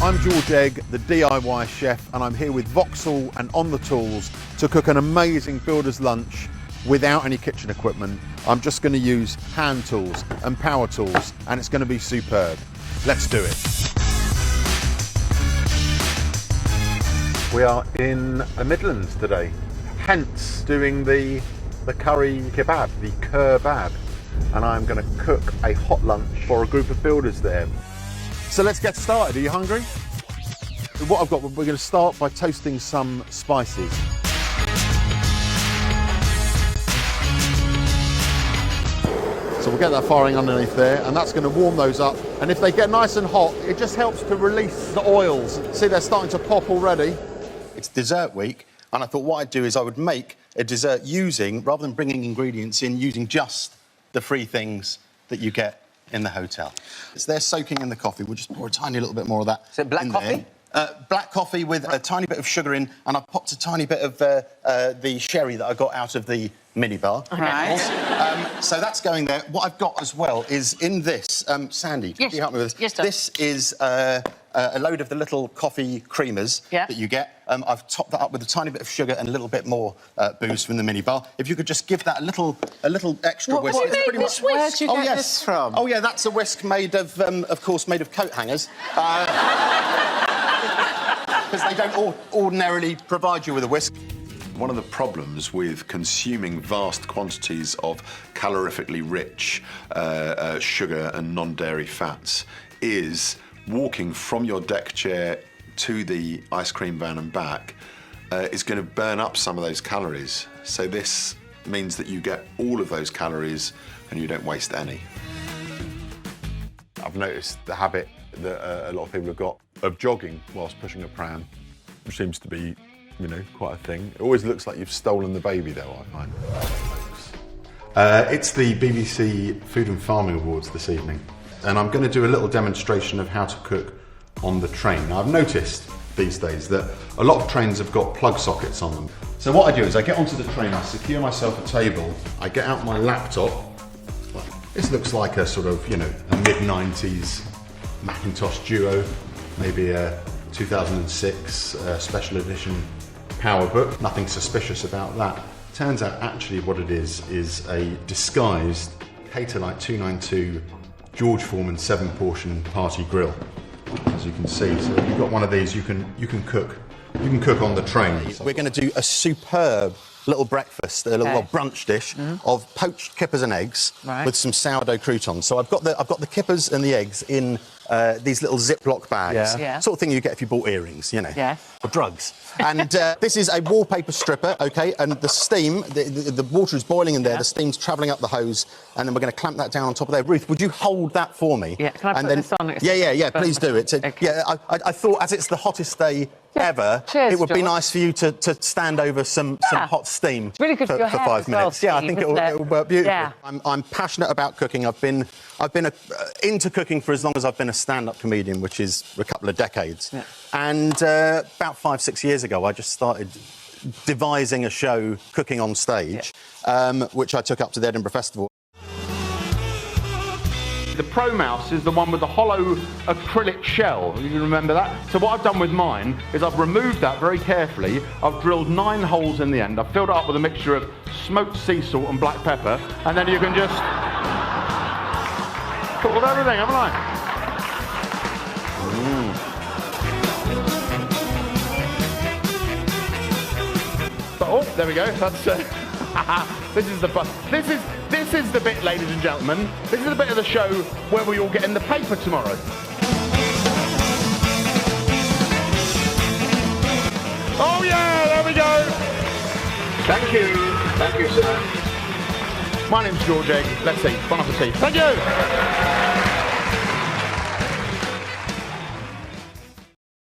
I'm George Egg, the DIY chef, and I'm here with Vauxhall and On the Tools to cook an amazing builder's lunch without any kitchen equipment. I'm just going to use hand tools and power tools, and it's going to be superb. Let's do it. We are in the Midlands today, hence doing the curry kebab, the kebab, and I'm going to cook a hot lunch for a group of builders there. So let's get started. Are you hungry? What I've got, we're going to start by toasting some spices. So we'll get that firing underneath there, and that's going to warm those up. And if they get nice and hot, it just helps to release the oils. See, they're starting to pop already. It's dessert week, and I thought what I'd do is I would make a dessert rather than bringing ingredients in, using just the free things that you get in the hotel. It's there soaking in the coffee. We'll just pour a tiny little bit more of that. Is it black coffee? Black coffee with a tiny bit of sugar in, and I've popped a tiny bit of the sherry that I got out of the minibar. Right. So that's going there. What I've got as well is in this, Sandy, can you help me with this? Yes, sir. This is a load of the little coffee creamers that you get. I've topped that up with a tiny bit of sugar and a little bit more booze from the minibar. If you could just give that a little extra whisk. What do you make this whisk? Where'd you get this from? Oh yeah, that's a whisk made of course, made of coat hangers. Because they don't ordinarily provide you with a whisk. One of the problems with consuming vast quantities of calorifically rich sugar and non-dairy fats is walking from your deck chair to the ice cream van and back is going to burn up some of those calories. So this means that you get all of those calories and you don't waste any. I've noticed the habit that a lot of people have got of jogging whilst pushing a pram, which seems to be, you know, quite a thing. It always looks like you've stolen the baby, though, I find. It's the BBC Food and Farming Awards this evening, and I'm going to do a little demonstration of how to cook on the train. Now, I've noticed these days that a lot of trains have got plug sockets on them. So what I do is I get onto the train, I secure myself a table, I get out my laptop. Well, this looks like a sort of, you know, a mid-90s Macintosh Duo, maybe a 2006 special edition PowerBook. Nothing suspicious about that. Turns out actually what it is a disguised Caterlite 292 George Foreman 7-portion party grill, as you can see. So if you've got one of these, you can cook on the train. We're going to do a superb little breakfast, a little brunch dish of poached kippers and eggs with some sourdough croutons. So I've got the kippers and the eggs in these little Ziploc bags, sort of thing you get if you bought earrings, you know, or drugs. And this is a wallpaper stripper, okay, and the steam, the water is boiling in there, the steam's travelling up the hose, and then we're going to clamp that down on top of there. Ruth, would you hold that for me? Yeah, can I put this on? Yeah, please do it. I thought, as it's the hottest day ever, it would be nice for you to stand over some hot steam really good for your hair 5 minutes. well, I think it will work beautifully. Yeah. I'm passionate about cooking. I've been into cooking for as long as I've been a stand-up comedian, which is a couple of decades. Yeah. And about 5-6 years ago, I just started devising a show, cooking on stage, which I took up to the Edinburgh Festival. The Pro Mouse is the one with the hollow acrylic shell. You remember that? So what I've done with mine is I've removed that very carefully. I've drilled 9 holes in the end. I've filled it up with a mixture of smoked sea salt and black pepper, and then you can just cook with everything, haven't I? Oh, there we go. That's this is the bit, ladies and gentlemen. This is the bit of the show where we all get in the paper tomorrow. Oh yeah, there we go. Thank you, sir. My name's George Egg. Let's eat. Bon appetit. Thank you.